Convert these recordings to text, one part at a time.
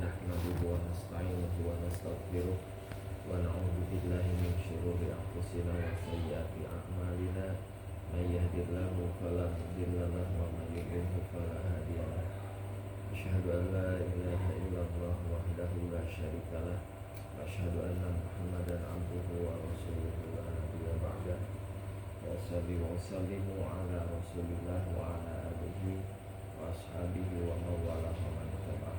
نحمده ونستعينه ونستغفره ونعوذ بالله من شرور أنفسنا وسيئات أعمالنا من يهد الله فلا مضل له ومن يضلل فلا هادي له أشهد أن لا إله إلا الله وحده لا شريك له وأشهد أن محمدا عبده ورسوله لا نبي بعده وأصلي وأسلم على رسول الله وعلى آله وأصحابه ومن والاه ومن تبعه.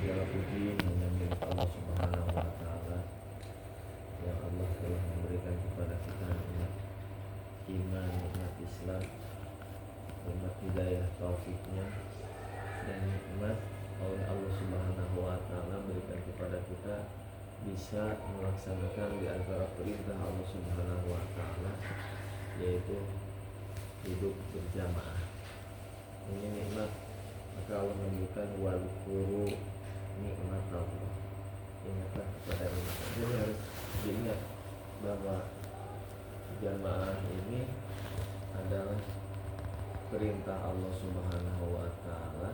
Segala puji hanya milik Allah Subhanahu wa Ta'ala, yang Allah telah memberikan kepada kita nikmat iman, nikmat Islam, nikmat hidayah taufiknya, dan nikmat oleh Allah Subhanahu wa Ta'ala berikan kepada kita bisa melaksanakan di antara perintah Allah Subhanahu wa Ta'ala, yaitu hidup berjamaah. Ini nikmat. Maka Allah menyebutkan wadhkuru nikmat Allah. Ingatlah kepada nikmat. Jadi harus diingat bahwa jamaah ini adalah perintah Allah Subhanahu wa Ta'ala,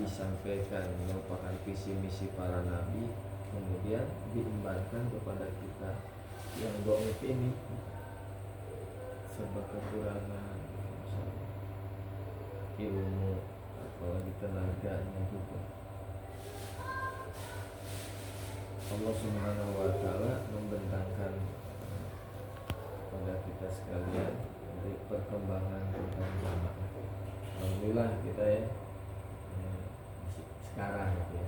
disampaikan merupakan visi misi para nabi, kemudian diembarkan kepada kita yang dhaif ini serba kekurangan ilmu, apalagi tenaganya juga. Allah Subhanahu wa Ta'ala membentangkan pada kita sekalian dari perkembangan tentang jamaah. Alhamdulillah kita ya sekarang ya,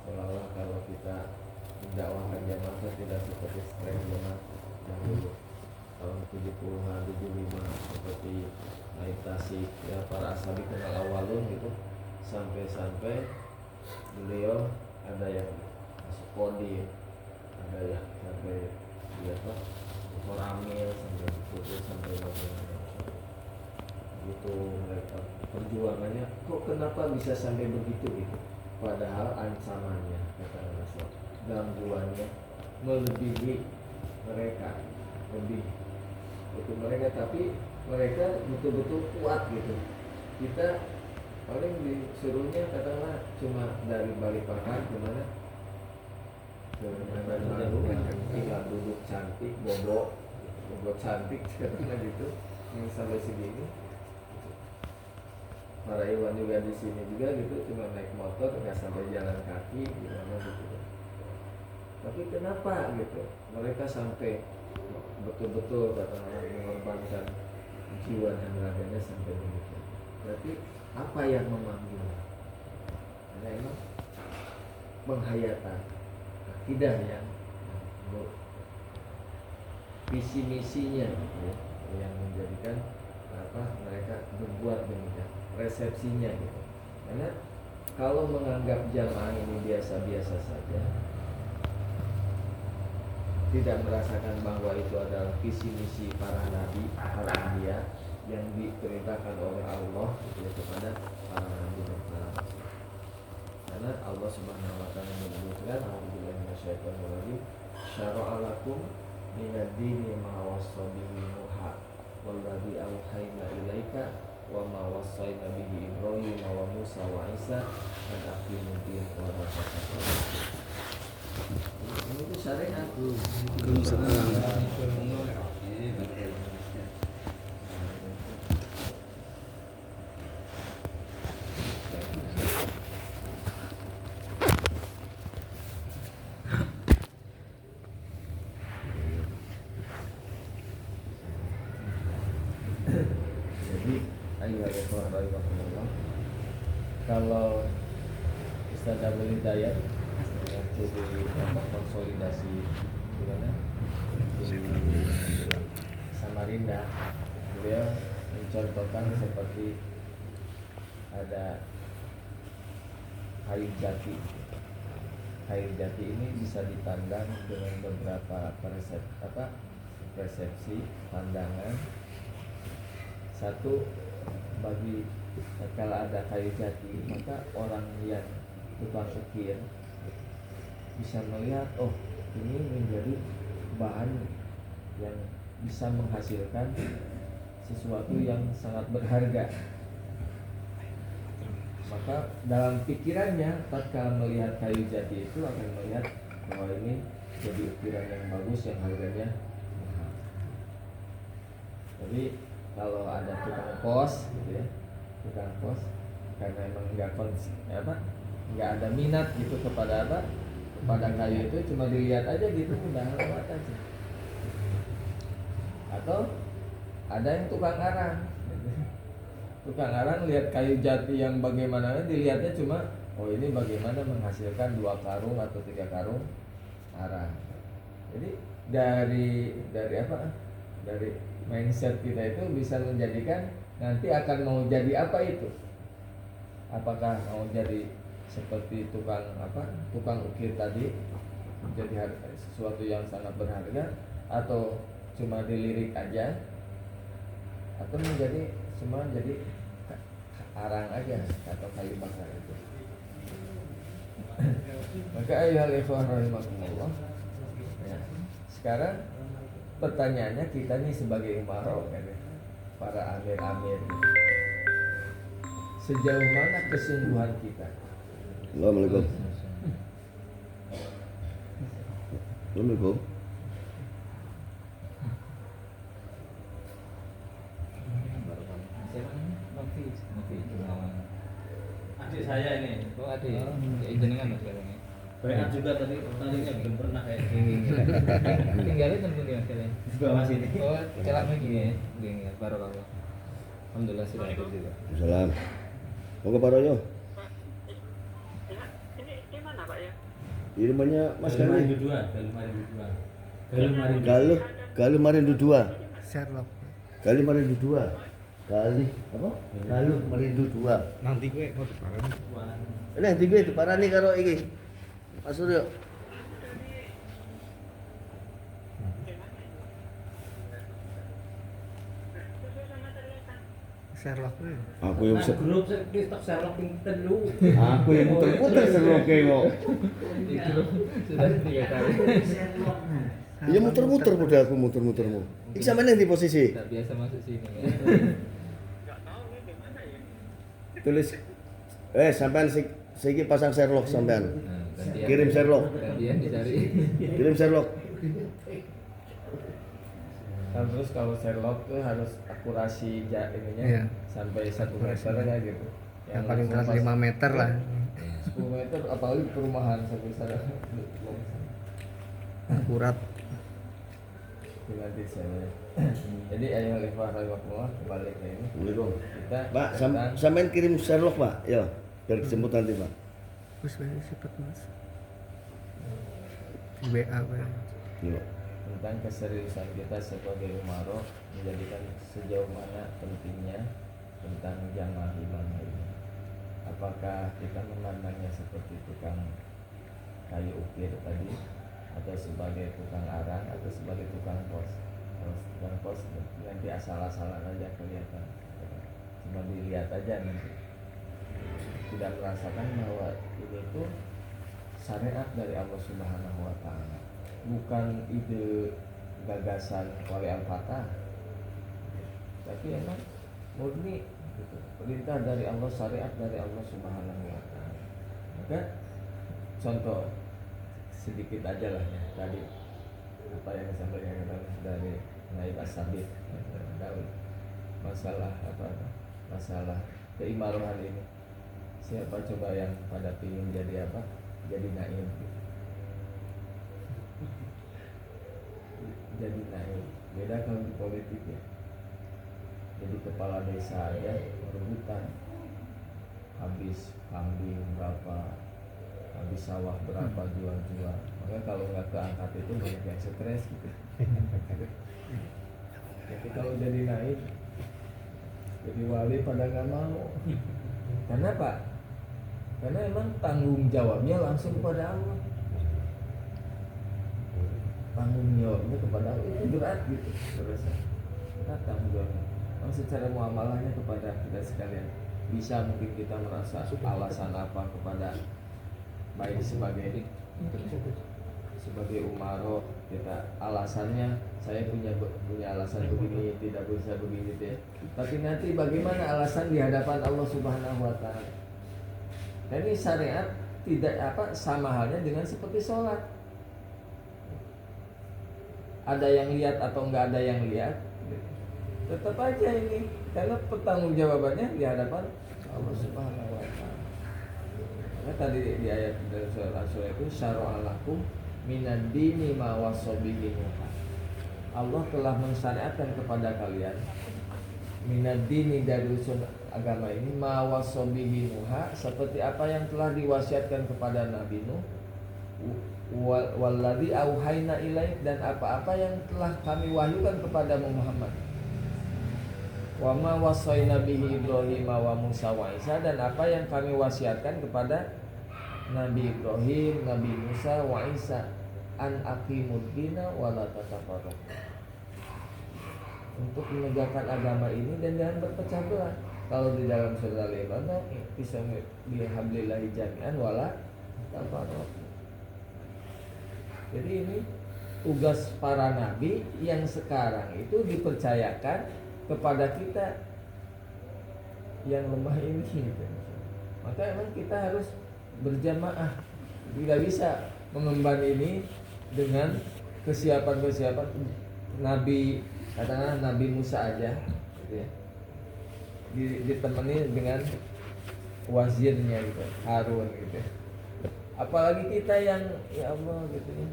seolah-olah kalau kita mendakwahkan jamaah tidak seperti tren jamaah dahulu tahun 70-an 75 seperti naik tasik ya, para ashabi kenal awalun gitu, sampai beliau ada yang masuk kodi, ada yang sampai dia apa koramil, sampai putus, sampai bagaimana gitu. Mereka perjuangannya kok kenapa bisa sampai begitu gitu, padahal ancamannya kata Rasul, gangguannya melebihi mereka, lebih itu mereka, tapi mereka betul-betul kuat gitu. Kita paling disuruhnya katakanlah cuma dari Balikpapan kemana ke Bandung, tinggal duduk cantik, bobo cantik katakanlah gitu, yang sampai segini. Para Iwan juga di sini juga gitu, cuma naik motor nggak sampai jalan kaki gimana gitu. Tapi kenapa gitu mereka sampai betul-betul katakanlah mengorbankan jiwa dan raganya sampai begitu? Berarti apa yang memanggil? Karena emang penghayatan akidah yang visi misinya gitu ya, yang menjadikan apa mereka berbuat demikian, resepsinya gitu. Karena kalau menganggap jamaah ini biasa-biasa saja, tidak merasakan bahwa itu adalah visi misi para nabi, para anbiya yang diperintahkan oleh Allah gitu, kepada para nabi dan para rasul. Karena Allah Subhanahu wa Ta'ala menyebutkan, A'udzubillahi minasyaitonir rajim, syara'a lakum minad dini ma wassa bihi Nuha walladzi auhayna ilaika wa ma wassayna bihi Ibrahim wa Musa wa Isa an aqimud din wa la tafarraqu. Ini itu syariat. Jadi kalau Ustaz Abdul Hidayat jadi konsolidasi gimana Samarinda, beliau mencontohkan seperti ada kayu jati. Kayu jati ini bisa dipandang dengan beberapa persepsi pandangan. Satu, bagi kalau ada kayu jati, maka orang yang tukang ukir bisa melihat, oh ini menjadi bahan yang bisa menghasilkan sesuatu yang sangat berharga. dalam pikirannya tatkala melihat kayu jati itu akan melihat bahwa ini jadi ukiran yang bagus yang harganya mahal. Jadi kalau ada tukang pos gitu ya, tukang pos karena emang nggak ada minat gitu kepada kayu itu, cuma dilihat aja gitu udah lewat aja. Atau ada yang tukang arang gitu. Tukang arang lihat kayu jati yang bagaimana, dilihatnya cuma oh ini bagaimana menghasilkan 2 karung atau 3 karung arang. Jadi dari mindset kita itu bisa menjadikan nanti akan mau jadi apa itu. Apakah mau jadi seperti tukang ukir tadi, menjadi sesuatu yang sangat berharga, atau cuma dilirik aja, atau menjadi cuma jadi arang aja atau kayu bakar itu. Maka ayyuhal ikhwah rahimakumullah. Ya. Sekarang pertanyaannya kita nih sebagai umaro kan, para amir-amir, sejauh mana kesungguhan kita? Assalamualaikum. Assalamualaikum. Adik saya ini. Oh adik, jenengan mas sekarang ya. Banyak juga tadinya belum pernah kayak gini. Tinggalnya tempun ya kalian. Di bawah sini. Oh celak lagi ya, gini baru kalau. Alhamdulillah sudah ada juga. Salam. Mau ke Paroyo? Ini mana Pak ya? Di rumahnya Mas Gali. Galuh Marindu 2. Sherlock. Galuh Marindu 2. Galuh apa? Galuh Marindu 2. Nanti gue mau diparani. Nanti gue diparani karo iki. Mas Suryo. Sherlock gue. Aku yang Grup TikTok Sherlock ping telu. aku yang muter-muter Sherlock kok. Sudah 3 kali. Iya muter-muter udah aku muter-mutermu. Iki sampean di posisi. Tak biasa masuk sini ya. Tulis sampean siki pasang Sherlock sampean. Nah, gantian. Kirim Sherlock. Gantian dicari. Kirim Sherlock. Kan terus kalau Sherlock tuh harus akurasi ininya Iya. sampai 1 meter ya gitu. Yang paling keras 5 meter lah. 10 meter apalagi perumahan sampai sana. Akurat. Nanti saya. Jadi ayo ikhwah rahimakumullah kembali ke ini. Assalamualaikum. Kita Pak, tentang sampean kirim Sherlock, Pak. Ya, biar dijemput nanti, Pak. Terus gue cepet mas. WA gue. Iya. tentang keseriusan kita sebagai umaro menjadikan sejauh mana pentingnya tentang jamaah ibadah ini. Apakah kita memandangnya seperti tukang kayu ukir tadi, atau sebagai tukang arang, atau sebagai tukang pos? Kalau tukang pos nanti asal-asalan aja kelihatan, cuma dilihat aja nanti, tidak merasakan bahwa ini tuh syariat dari Allah Subhanahu wa Ta'ala, bukan ide gagasan oleh Al-Fatah, tapi emang murni gitu, perintah dari Allah, syariat dari Allah Subhanahu wa Ta'ala. Maka contoh sedikit aja lah ya, tadi apa yang disampaikan dari Naib As-Sabit Daud, masalah masalah keimarohan ini. Siapa coba yang pada pingin jadi apa? Jadi naib. Jadi naib. Beda kalau di politik ya. Jadi kepala desa aja rebutan. Habis kambing berapa, habis sawah berapa, jual-jual. Maka kalau nggak keangkat itu banyak yang stres gitu. Tapi kalau jadi naib, jadi wali pada nggak mau. Karena apa? Karena emang tanggung jawabnya langsung kepada Allah. Tanggung jawabnya kepada Allah itu berat gitu, berasa. Berat tanggung jawabnya. Memang secara muamalahnya kepada kita sekalian, bisa mungkin kita merasa alasan apa kepada baik sebagai umaro, kita alasannya saya punya alasan begini, tidak bisa begini deh. Tapi nanti bagaimana alasan di hadapan Allah Subhanahu wa Ta'ala? Dan ini syariat tidak sama halnya dengan seperti sholat. Ada yang lihat atau nggak ada yang lihat, tetap aja ini karena pertanggungjawabannya di hadapan Allah Subhanahu wa taala. Karena tadi di ayat dari surah itu syara'a lakum minad dini ma wasabihi Nuh. Allah telah mensyariatkan kepada kalian minad dini dari usul agama ini ma wasabihi Nuh, seperti apa yang telah diwasiatkan kepada Nabi Nuh, walladzi auhayna ilaik, dan apa-apa yang telah kami wahyukan kepada Muhammad, wa ma wasaina bihi Ibrahim wa Musa wa Isa, dan apa yang kami wasiatkan kepada Nabi Ibrahim, Nabi Musa wa Isa, an aqimud dina wa la tatafarraqu, untuk menegakkan agama ini dan jangan berpecah belah. Kalau di dalam surah Al-Imran bisa bihablillahi jami'an wala tafarraqu. Jadi ini tugas para nabi yang sekarang itu dipercayakan kepada kita yang lemah ini gitu. Maka emang kita harus berjamaah. Tidak bisa mengemban ini dengan kesiapan Nabi, katakanlah Nabi Musa aja gitu ya, ditemani dengan wazirnya gitu, Harun gitu ya. Apalagi kita yang ya Allah gitu ya.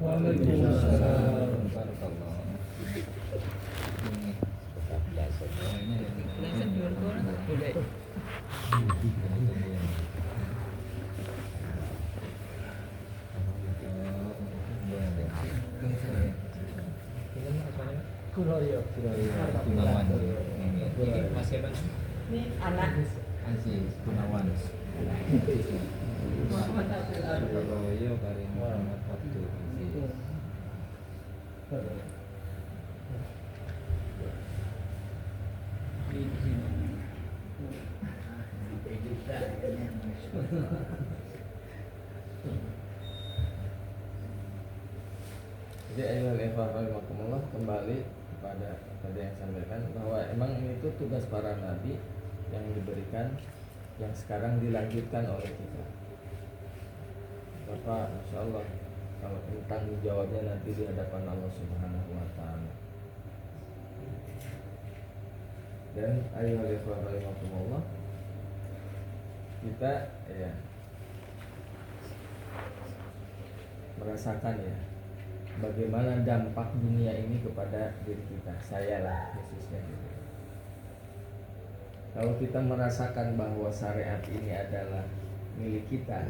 Waalaikumsalam. Barakallah. Kuloyo. Gunawan. Ini Mas siapa? Ini anak Aziz Gunawan. Muhammad Abdul Aziz. Kuloyo Karim Muhammad Abdul Aziz. Jadi ayo rahimakumullah, kembali kepada tadi yang saya sampaikan bahwa emang itu tugas para nabi yang diberikan, yang sekarang dilanjutkan oleh kita. Bapak, Masya Allah, kalau tanggung jawabnya nanti di hadapan Allah Subhanahu wa taala. Dan ayo rahimakumullah, kita ya merasakan ya bagaimana dampak dunia ini kepada diri kita, saya lah khususnya gitu. Kalau kita merasakan bahwa syariat ini adalah milik kita,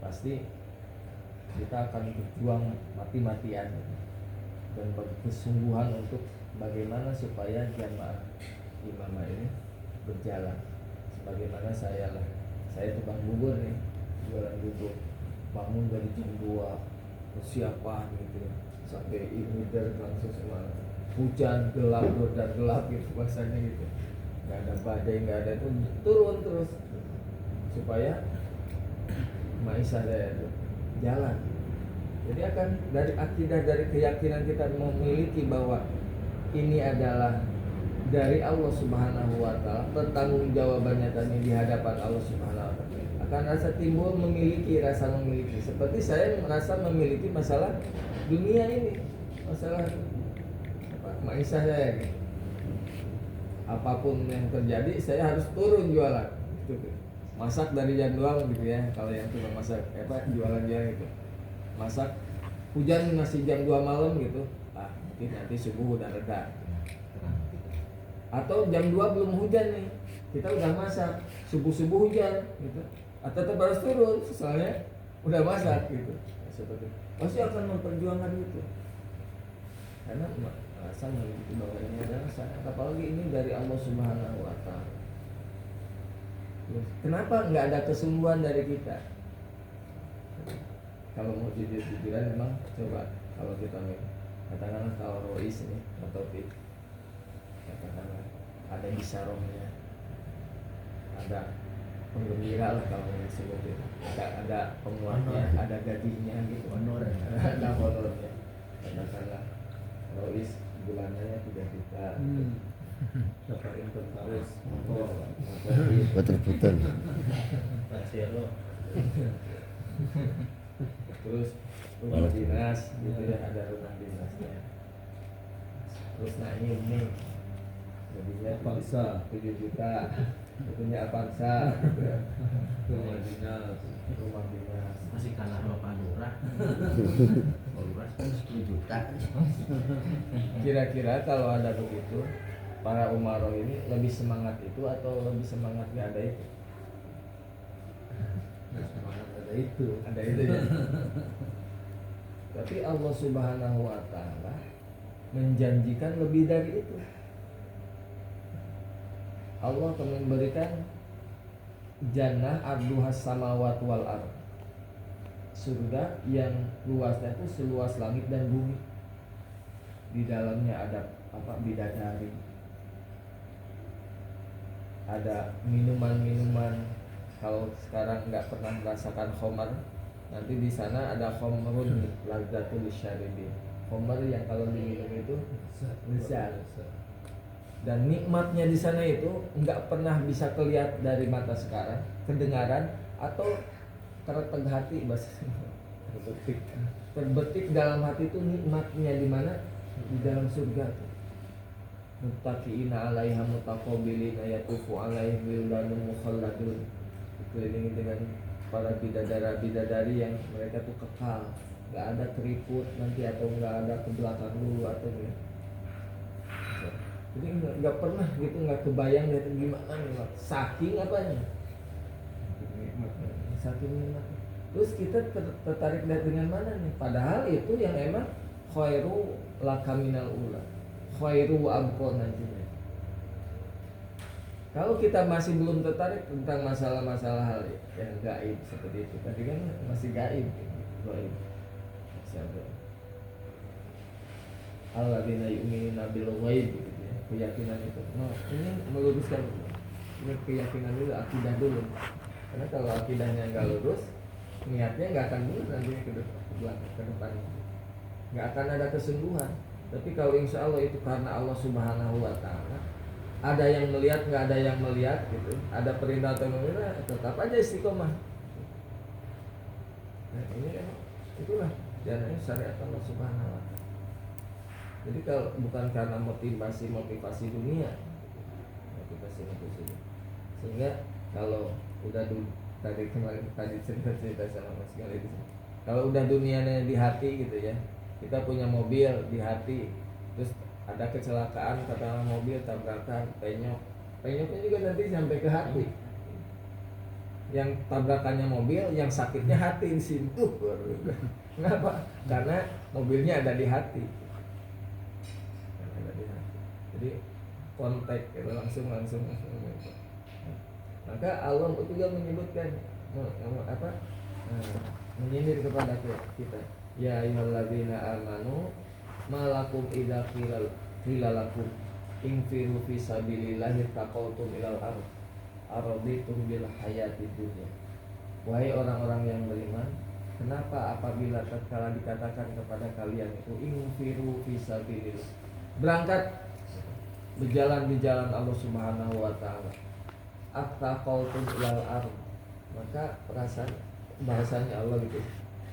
pasti kita akan berjuang mati-matian dan bersungguhan untuk bagaimana supaya jamaah imamah ini berjalan. Sebagaimana saya tukang bubur nih, jualan bubur, bangun dari jam 2 persiapan gitu ya, sampai ini dari langsung semua hujan gelap gitu bahasanya gitu, nggak ada badai, nggak ada itu, turun terus supaya maisha saya itu jalan. Jadi akan dari akidah, dari keyakinan kita memiliki bahwa ini adalah dari Allah Subhanahu wa taala, pertanggungjawabannya tadi di hadapan Allah Subhanahu wa taala, akan rasa timbul rasa memiliki, seperti saya merasa memiliki masalah dunia ini, masalah maisha saya gitu. Apapun yang terjadi saya harus turun jualan gitu. Masak dari jam 2 gitu ya, kalau yang tukang masak jualan gitu, masak hujan masih jam 2 malam gitu, mungkin nanti subuh udah reda, atau jam 2 belum hujan nih, kita udah masak, subuh hujan gitu, atau tetap harus turun soalnya udah masak gitu. Seperti pasti akan memperjuangkan itu, karena merasa memiliki bahwa ini adalah syariat, apalagi ini dari Allah Subhanahu wa taala. Kenapa nggak ada kesungguhan dari kita? Kalau mau jujur-jujuran memang coba, kalau kita katakanlah kalau Rois ini atau katakanlah ada bisarohnya, ada penggembira lah kalau disebut itu, ada penguatnya, ada gajinya gitu, ada honornya. Katakanlah Rois bulanannya 3 juta, dapat inventaris motor buat rebutan. Marcelo. Terus rumah dinas gitu ya, ada rumah dinasnya. Terus naik nih jadinya Avanza. 7 juta, punya Avanza gitu ya. Rumah dinas. Rumah dinas. Masih kalah Bapak Lurah. Lurah 10 juta. Kira-kira kalau ada begitu, para umaroh ini lebih semangat itu atau lebih semangat nggak ada itu? Semangat ada itu. Ada itu ya. Tapi Allah Subhanahu wa taala menjanjikan lebih dari itu. Allah akan memberikan jannah arduhas samawat wal ard. Surga yang luasnya itu seluas langit dan bumi. Di dalamnya ada bidadari. Ada minuman-minuman. Kalau sekarang nggak pernah merasakan khamar, nanti di sana ada khamrun lazzatul syaribin. Khamar yang kalau diminum itu lezat. Dan nikmatnya di sana itu nggak pernah bisa kelihatan dari mata sekarang, kedengaran atau terbetik hati terbetik dalam hati itu nikmatnya di mana? Di dalam surga. Muttaqiina 'alaiha mutaqabilina yatufu 'alaihim wildanun mukhalladun. Dikelilingi dengan para bidadari yang mereka tuh kekal, nggak ada keriput nanti atau nggak ada ke belakang dulu atau ya. Jadi nggak pernah gitu, nggak kebayang gitu gimana nih, saking apanya, saking nikmatnya. Terus kita tertarik dengan mana nih? Padahal itu yang emang khairu lakaminal ula, khairu abqa nantinya. Kalau kita masih belum tertarik tentang masalah-masalah hal yang gaib seperti itu, tadi kan masih gaib, gaib. Siapa? Alladzina yu'minuna bil ghaib gitu ya, keyakinan itu. Nah, ini meluruskan keyakinan dulu, akidah dulu. Karena kalau akidahnya nggak lurus, niatnya nggak akan lurus nanti ke depan. Nggak akan ada kesungguhan. Tapi kalau insya Allah itu karena Allah Subhanahu wa taala, ada yang melihat, nggak ada yang melihat gitu, ada perintah atau memerintah, tetap aja istiqomah. Nah ini kan itulah jalannya syariat Allah Subhanahu wa taala. Jadi kalau bukan karena motivasi dunia, sehingga kalau udah tadi cerita sama Mas Gali itu, kalau udah dunianya di hati gitu ya, kita punya mobil di hati, terus ada kecelakaan, katakanlah mobil tabrakan, penyoknya juga nanti sampai ke hati. Yang tabrakannya mobil, yang sakitnya hati di situ. Kenapa? Karena mobilnya ada di hati. Jadi kontak gitu, langsung. Maka Allah juga menyebutkan menyindir kepada kita. Ya ayyuhalladzina amanu malakum idza qila lakum infiru fi sabilillahi taqawtum ilal araditum bil hayatid dunya. Wahai orang-orang yang beriman, kenapa apabila tatkala dikatakan kepada kalian itu infiru fi sabilillah, berangkat berjalan di jalan Allah Subhanahu wa taala, attaqawtum ilal ard, maka perasaan bahasanya Allah gitu,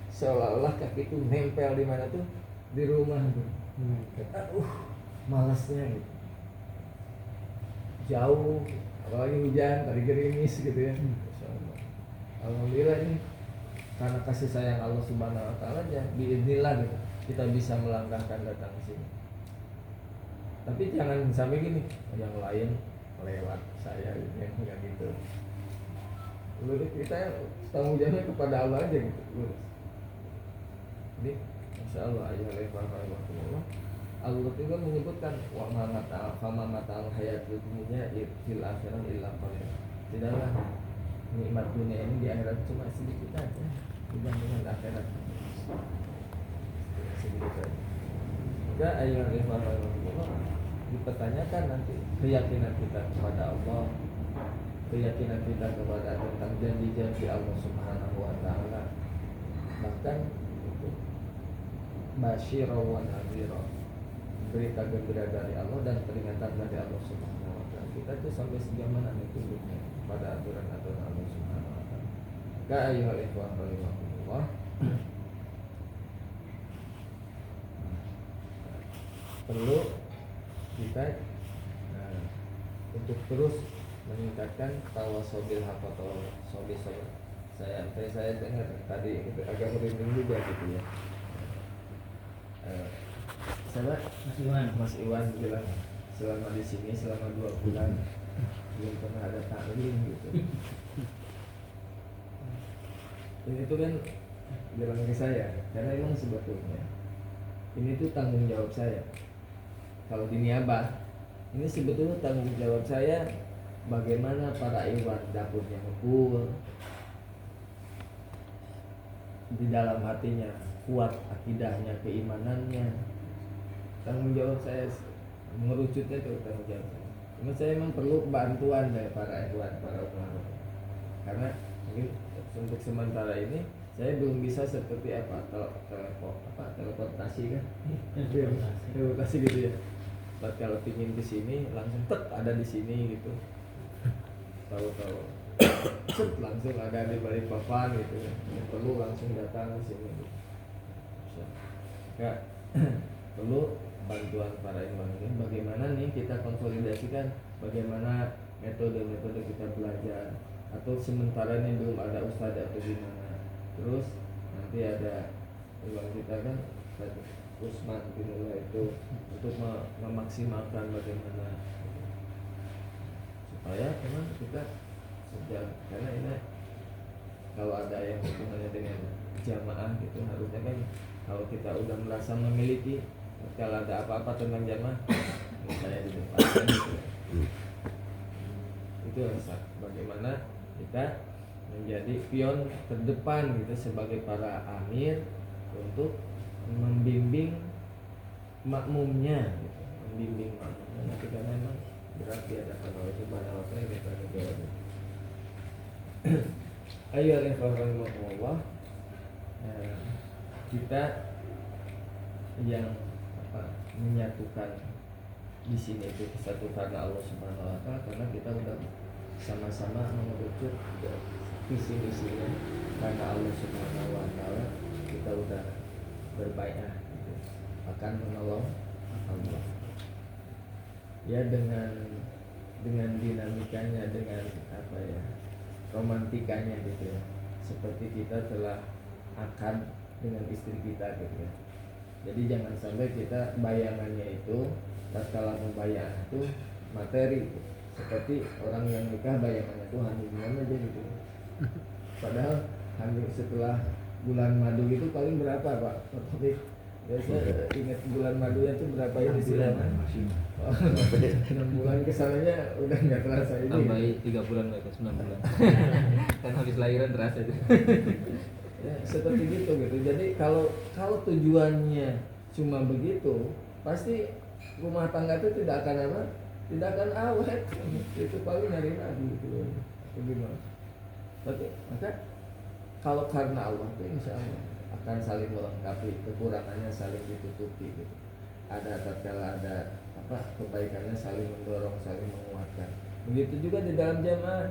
seolah-olah kaki itu nempel di mana tuh, di rumah tuh. Malasnya gitu. Jauh, apalagi hujan, tadi gerimis gitu ya. Alhamdulillah ini karena kasih sayang Allah Subhanahu wa taala ya, biidznillah gitu, kita bisa melangkahkan datang ke sini. Tapi jangan sampai gini, yang lain lewat saya enggak gitu. Lurus kita tanggung jawabnya kepada Allah aja gitu, lurus. Jadi insyaallah ayyuhalladzina Allah juga menyebutkan wa ma mata'al hayatud dunya fil akhirah illa qalil. Tidaklah nikmat dunia ini di akhirat cuma sedikit aja dibandingkan akhirat. Sedikit aja. Maka ayyuhalladzina dipertanyakan nanti keyakinan kita kepada Allah, keyakinan kita kepada tentang janji-janji Allah Subhanahu wa taala. Bahkan itu basyira wa nadhira, berita gembira dari Allah dan peringatan dari Allah Subhanahu wa taala. Kita tuh sampai sejauh mana nih tunduknya? Maka ayuhal ikhwan rahimahumullah, perlu kita untuk terus meningkatkan tawasobil hak atau sobi. Saya dengar tadi itu agak merinding juga gitu ya. Mas Iwan bilang selama di sini selama 2 bulan belum pernah ada taklim gitu. Ini tuh kan bilang ke saya, karena emang sebetulnya ini tuh tanggung jawab saya. Kalau di niabah, ini sebetulnya tanggung jawab saya. Bagaimana para Iwan dapurnya ngepul, di dalam hatinya kuat akidahnya, keimanannya. Tanggung jawab saya mengerucutnya itu tanggung jawab saya. Cuma saya memang perlu bantuan dari para Iwan, para ulama. Karena mungkin untuk sementara ini saya belum bisa seperti teleportasi kan? Teleportasi gitu ya. Kalau pingin ke sini langsung ada di sini gitu. Tahu-tahu langsung ada di Balikpapan gitu ya. Perlu langsung datang ke sini gitu. Enggak perlu bantuan para imam ini. Bagaimana nih kita konsolidasikan bagaimana metode-metode kita belajar, atau sementara ini belum ada ustadz atau gimana. Terus nanti ada imam kita kan Usman Binullah itu untuk memaksimalkan bagaimana supaya memang kita sejak, karena ini kalau ada yang hubungannya dengan jamaah gitu harusnya kan kalau kita udah merasa memiliki, kalau ada apa-apa tentang jamaah saya di depan gitu. Itu bagaimana kita menjadi pion terdepan gitu sebagai para amir untuk membimbing makmumnya gitu. Membimbing makmumnya nanti karena memang berat di hadapan Allah Subhanahu wa taala kita jawab. Ayo rahimahullah, kita yang menyatukan di sini itu satu karena Allah Subhanahu wa taala, karena kita udah sama-sama mengerucut visi misinya karena Allah Subhanahu wa taala. Kita udah berbaikat gitu, akan menolong Allah ya, dengan dinamikanya, dengan romantikanya gitu ya, seperti kita telah akan dengan istri kita gitu ya. Jadi jangan sampai kita bayangannya itu tatkala membayar itu materi gitu. Seperti orang yang nikah bayangannya itu honeymoon aja gitu. Padahal setelah bulan madu itu paling berapa Pak? Tapi saya ingat bulan madunya itu berapa ini sih? 6 bulan kesananya udah nggak terasa ini. Tambahi 3 bulan mereka 9 bulan. Kan habis lahiran terasa itu. Ya, seperti gitu. Jadi kalau tujuannya cuma begitu, pasti rumah tangga itu tidak akan tidak akan awet. Itu paling hari lagi gitu. Gimana? Tapi maka kalau karena Allah itu insya Allah akan saling melengkapi, kekurangannya saling ditutupi gitu. Ada tatkala ada kebaikannya saling mendorong, saling menguatkan. Begitu juga di dalam jamaah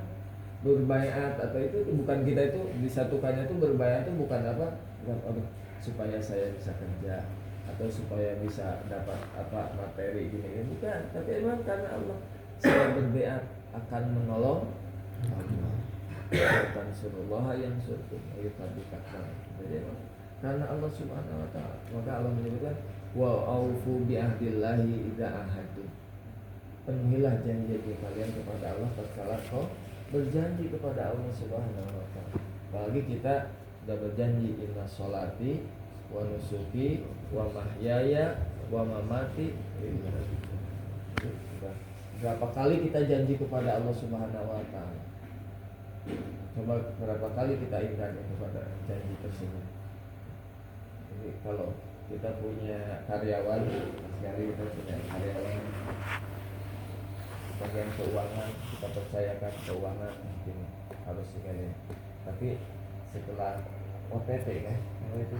berbaiat atau itu bukan kita itu disatukannya itu berbaiat itu bukan supaya saya bisa kerja atau supaya bisa dapat materi gini bukan, tapi emang karena Allah. Saya berbaiat akan menolong Allah. Bukan surullah yang surkum ayutabikakam. Jadi karena Allah Subhanahu wa taala, maka Allah menyebutkan wa aufu bi ahdillahi idza ahadtum. Penuhilah janji kalian kepada Allah tatkala kau berjanji kepada Allah Subhanahu wa taala. Apalagi kita sudah berjanji inna sholati wa nusuki wa mahyaya wa mamati lillahi. Berapa kali kita janji kepada Allah Subhanahu wa taala? Coba berapa kali kita ingkari kepada janji tersebut. Jadi kalau kita punya karyawan, sekali kita punya karyawan bagian keuangan, kita percayakan keuangan mungkin harus sekali. Tapi setelah OTT kan, itu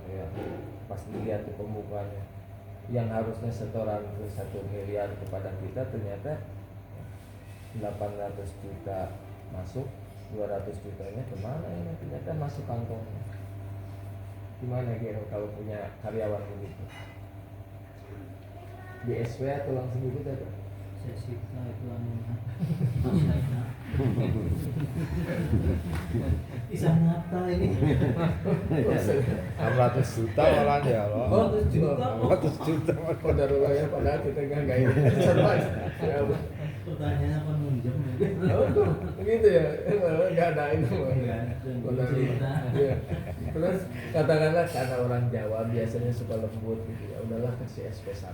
ya, pas dilihat tuh pembukaannya, yang harusnya setoran 1 miliar kepada kita ternyata 800 juta masuk, 200 jutanya kemana ini, ternyata masuk kantong. Gimana Gero kalau punya karyawan begitu? Di SP atau langsung ikut aja? Saya sita itu anu bisa ngata ini 600 juta malah ya loh. 100 juta 600 juta Kodarullah ya, padahal kita nggak ini. pertanyaannya apa minjem Oh tuh, begitu ya, nggak ada itu. cerita Iya. Terus katakanlah karena orang Jawa biasanya suka lembut gitu ya, udahlah kasih SP1.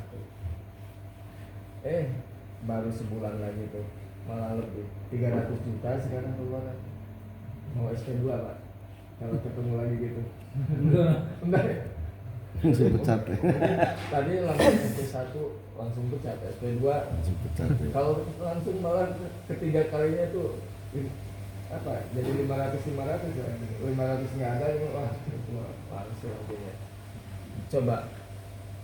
Baru sebulan lagi tuh malah lebih 300 juta sekarang keluar. Mau SP2 Pak? Kalau ketemu lagi gitu. Enggak ya? Langsung pecat. Tadi langsung SP1 langsung pecat, SP2 Langsung pecat. kalau langsung malah ketiga kalinya tuh apa jadi 500 ya, 500 nggak ada ini, wah itu langsung artinya. Coba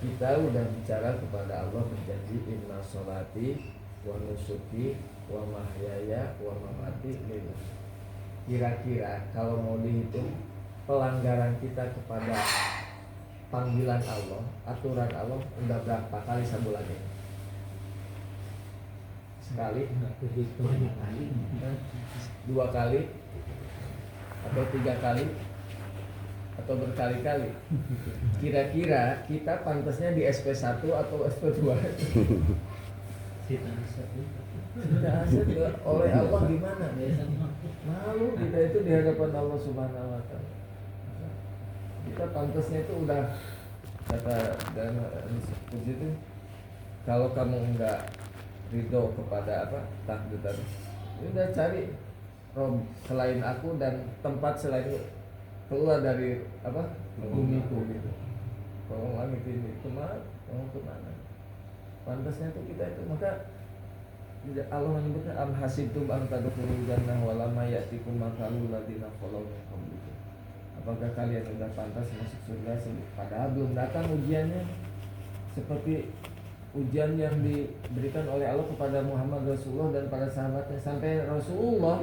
kita udah bicara kepada Allah berjanji inna sholati wa nusuki wa mahyaya wa mamati lillah. Kira-kira kalau mau dihitung pelanggaran kita kepada panggilan Allah, aturan Allah udah berapa kali sebulan ini? Sekali, banyak kali 2 kali, atau 3 kali, atau berkali-kali. Kira-kira kita pantasnya di SP1 atau SP2? sita satu Tidak asal oleh Allah gimana? biasanya Malu kita itu di hadapan Allah Subhanahu wa Ta'ala. Kita pantasnya itu udah kata dan itu kalau kamu enggak ridho kepada apa takdir tadi, udah cari Rob selain aku dan tempat selain keluar dari apa bumiku gitu. Kalau langit ini kemana? Mau kemana? Pantasnya itu kita itu maka Allah menyebutkan am hasibtum an tadkhulul jannah wa lam ya'tikum mathalul ladzina khalaw min qablikum. Apakah kalian sudah pantas masuk surga padahal belum datang ujiannya seperti ujian yang diberikan oleh Allah kepada Muhammad Rasulullah dan para sahabatnya. Sampai Rasulullah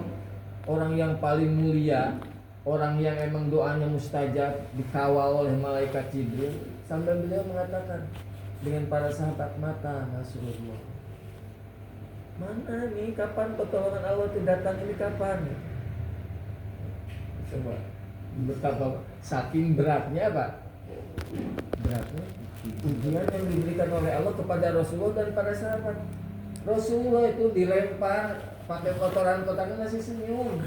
orang yang paling mulia, orang yang emang doanya mustajab, dikawal oleh malaikat Jibril, sampai beliau mengatakan dengan para sahabat, mata Rasulullah, mana nih kapan pertolongan Allah itu datang, ini kapan? Coba betapa saking beratnya Pak, beratnya ujian yang diberikan oleh Allah kepada Rasulullah dan para sahabat. Rasulullah itu dilempar pakai kotoran-kotoran masih senyum,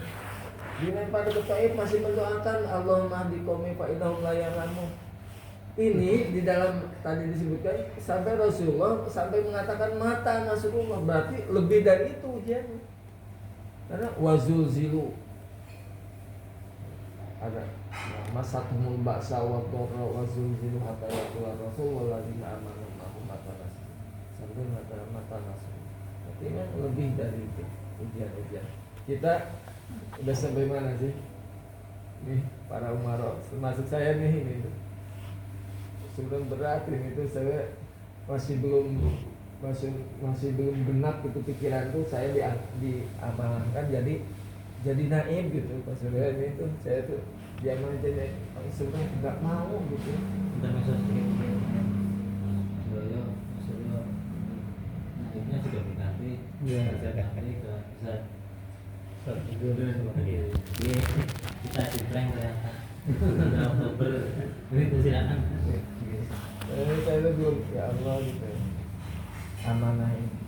dilempar ke Taif masih mendoakan Allahumma hdi qaumi fa innahum la ya'lamun. Ini di dalam tadi disebutkan sampai Rasulullah sampai mengatakan mata Nasrullah, berarti lebih dari itu ujiannya. Karena wazulzilu ada masatumul ba'sa wa dharra wazulzilu hatta yaqula rasulullah ladzina amanu ma'hum mata nasr. Sampai mata nasr. Artinya lebih dari itu ujian-ujian. Kita udah sampai mana sih? Nih para umaro, termasuk saya nih ini. Sebelum berat ini itu saya masih belum genap itu pikiran tuh saya diamalkan jadi naib gitu pas sudah ini tuh saya tuh diam aja deh sebenarnya nggak mau gitu. kita masuk sedikit beliau maksudnya naibnya sudah berganti kerja ganti ke bisa kita dipleng ternyata udah Oktober ini persilakan Saya tuh belum ya Allah gitu amanah ini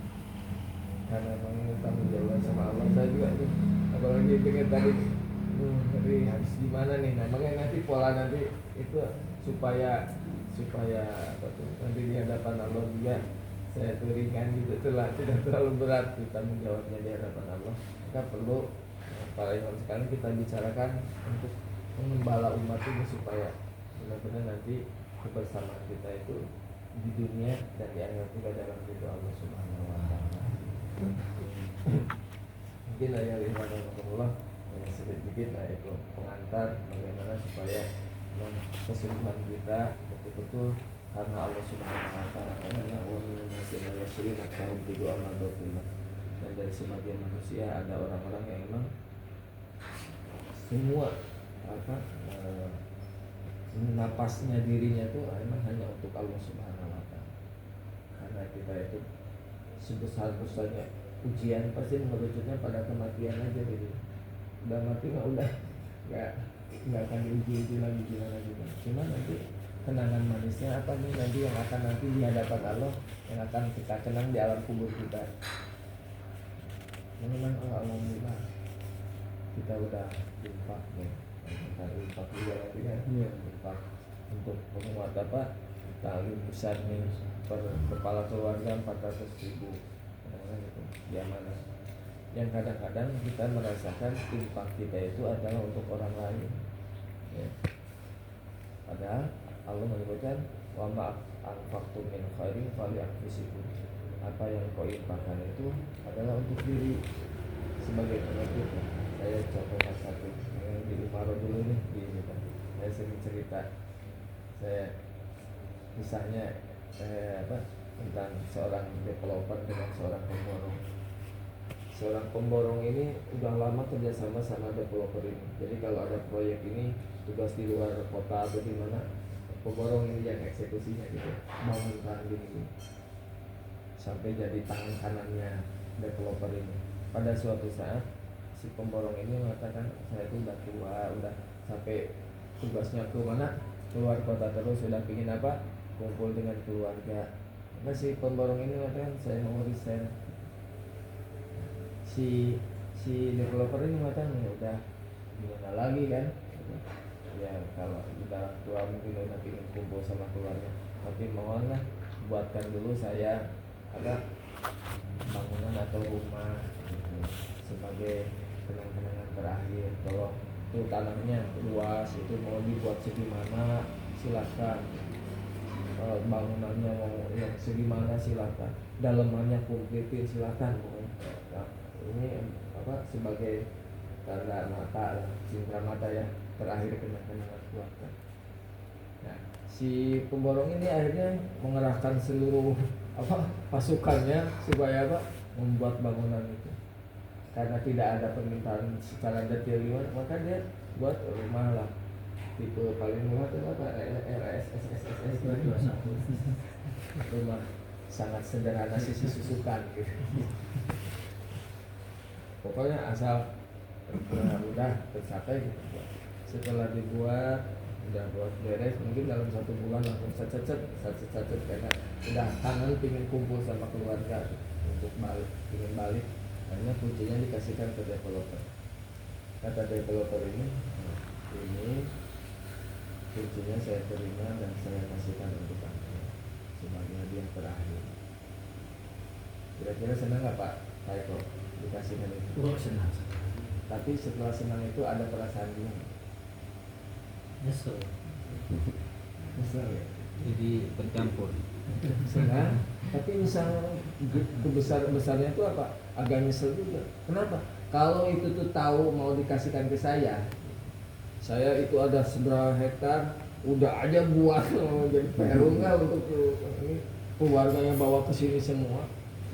karena memang ini tanggung jawab sama Allah. Saya juga tuh apalagi pengen tadi hari harus gimana nih, nah makanya nanti pola nanti itu supaya apa tuh nanti di hadapan Allah juga saya tuh ringan gitu tuh lah, tidak terlalu berat tuh tanggung jawabnya di hadapan Allah. Maka perlu apalagi sekarang kita bicarakan untuk mengembala umat ini supaya benar-benar nanti kebersamaan kita itu di dunia dan di akhirat juga dalam ridho Allah Subhanahu wa Ta'ala. Mungkin ayat 5 sedikit lah itu pengantar bagaimana supaya keseluruhan kita betul-betul karena Allah Subhanahu wa Ta'ala, karena Allah Yasrin atau berdoa dan dari sebagian manusia ada orang-orang yang memang semua apa napasnya dirinya tuh emang hanya untuk Allah Subhanahu wa Ta'ala. Karena kita itu sebesar-besarnya ujian pasti merujuknya pada kematian aja gitu. Udah mati mah udah nggak akan diuji lagi gimana gitu. Cuma nanti kenangan manisnya apa nih nanti yang akan nanti di hadapan Allah yang akan kita kenang di alam kubur kita. Memang alhamdulillah kita udah infak nih, kita infak juga nanti kan, infak untuk menguat apa tali besar nih per kepala keluarga 400.000 gitu di amanah. Yang kadang-kadang kita merasakan infak kita itu adalah untuk orang lain, ya. Padahal Allah menyebutkan wa ma anfaqtum min khairin falianfusikum. Apa yang kau infakkan itu adalah untuk diri sebagai penutup. Saya contohkan satu yang di Umaro dulu nih di ini kan. Saya sering cerita saya misalnya tentang seorang developer dengan seorang pemborong. Seorang pemborong ini udah lama kerjasama sama developer ini. Jadi kalau ada proyek ini tugas di luar kota atau di mana, pemborong ini yang eksekusinya gitu, bangun gini sampai jadi tangan kanannya developer ini. Pada suatu saat si pemborong ini mengatakan saya itu udah tua, udah sampai tugasnya ke mana, keluar kota terus, sudah pingin apa, kumpul dengan keluarga. Nah si pemborong ini mengatakan saya mau resign. Si developer ini mengatakan ya udah gimana lagi kan, ya kalau kita tua mungkin udah pingin kumpul sama keluarga, tapi mohonlah buatkan dulu saya ada bangunan atau rumah gitu, sebagai kenang-kenangan terakhir. Kalau itu tanahnya luas, itu mau dibuat segimana silakan, bangunannya mau yang segimana silakan, dalamannya kumplitin silakan. Nah, ini apa sebagai tanda mata, cinta mata ya, terakhir kenang-kenangan keluarga. Nah, si pemborong ini akhirnya mengerahkan seluruh pasukannya supaya membuat bangunan itu. Karena tidak ada permintaan secara detail, maka dia buat rumah lah. Tipe paling murah itu apa? RSSSS rumah sangat sederhana, sisi susukan gitu. Pokoknya asal udah tercapai gitu. Setelah dibuat udah buat beres, mungkin dalam 1 bulan langsung cet karena udah kangen pingin kumpul sama keluarga untuk pingin balik. Akhirnya kuncinya dikasihkan ke developer. Kata developer ini kuncinya saya terima dan saya kasihkan untuk Anda sebagai hadiah terakhir. Kira-kira senang nggak Pak Taiko dikasihkan itu? Oh, senang. Tapi setelah senang itu ada perasaan gimana? Nyesel. Nyesel ya? Jadi bercampur. Senang, tapi misalnya besarnya itu apa? Agak nyesel juga. Kenapa? Kalau itu tuh tahu mau dikasihkan ke saya itu ada seberapa hektar, udah aja buat jadi perum nggak untuk ini keluarganya bawa ke sini semua,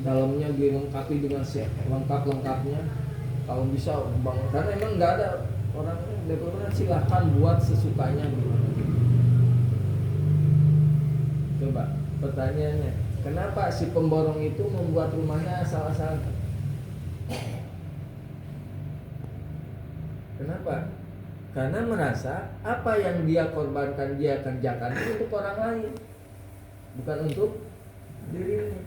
dalamnya dilengkapi dengan lengkap-lengkapnya. Kalau bisa bangun, karena emang nggak ada orang developer, silahkan buat sesukanya gimana. Coba pertanyaannya, kenapa si pemborong itu membuat rumahnya asal-asalan? Kenapa? Karena merasa apa yang dia korbankan, dia kerjakan itu untuk orang lain, bukan untuk dirinya.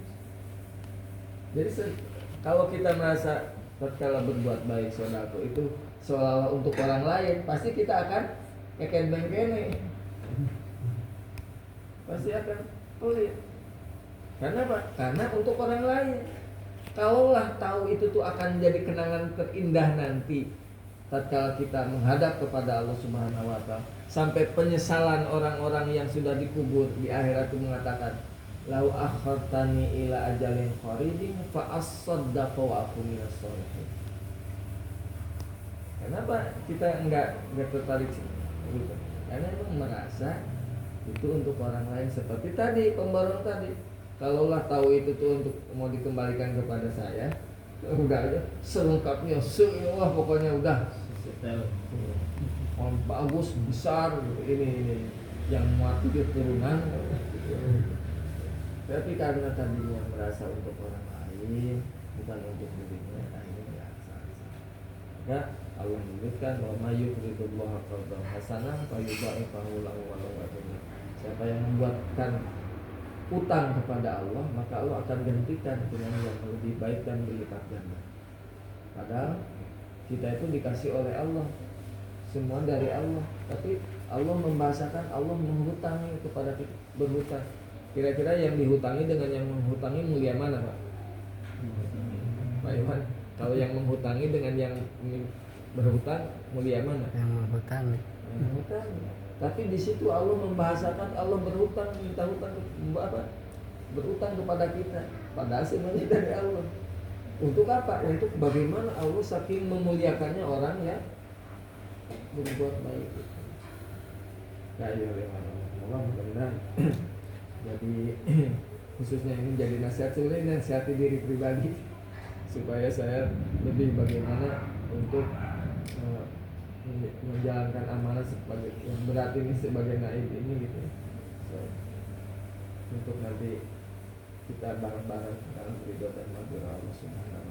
Jadi kalau kita merasa tatkala berbuat baik saudaraku itu seolah-olah untuk orang lain, pasti kita akan keken bengkene, pasti akan pelit. Karena apa? Karena untuk orang lain. Kalaulah tahu itu tuh akan jadi kenangan terindah nanti tatkala kita menghadap kepada Allah Subhanahu wa Ta'ala, sampai penyesalan orang-orang yang sudah dikubur di akhirat itu mengatakan, lau akhartani ila ajalin qaribin fa as-saddaqu wa akun minas sholihin. Kenapa kita enggak tertarik gitu? Karena emang merasa itu untuk orang lain, seperti tadi pemborong tadi. Kalaulah tahu itu tuh untuk mau dikembalikan kepada saya, udah aja selengkapnya, semua pokoknya udah Tahu. Oh, bagus besar ini yang muat itu turunan. Tapi karena tadinya merasa untuk orang lain bukan untuk dirinya, akhirnya biasa. Maka Allah menyebutkan bahwa mayuridullah qardan hasanah fayudha'ifahu lahu wa lahu ajrun. Siapa yang membuatkan utang kepada Allah, maka Allah akan gantikan dengan yang lebih baik dan berlipat ganda. Padahal kita itu dikasih oleh Allah, semua dari Allah. Tapi Allah membahasakan Allah menghutangi kepada kita, berhutang. Kira-kira yang dihutangi dengan yang menghutangi mulia mana, Pak? Pak Iwan, kalau yang menghutangi dengan yang berhutang mulia mana? Yang menghutang. Yang berhutang. Tapi di situ Allah membahasakan Allah berhutang, minta hutang apa? Berhutang kepada kita. Padahal semuanya dari Allah. Untuk apa? Untuk bagaimana Allah saking memuliakannya orang yang berbuat baik. Ya, Allah mudah-mudahan. Jadi khususnya ini jadi nasihat, sebenarnya nasihati diri pribadi supaya saya lebih bagaimana untuk menjalankan amanah sebagai yang berat ini sebagai naib ini gitu. So, untuk nanti kita bareng-bareng dalam ridho dan maghfirah Allah Subhanahu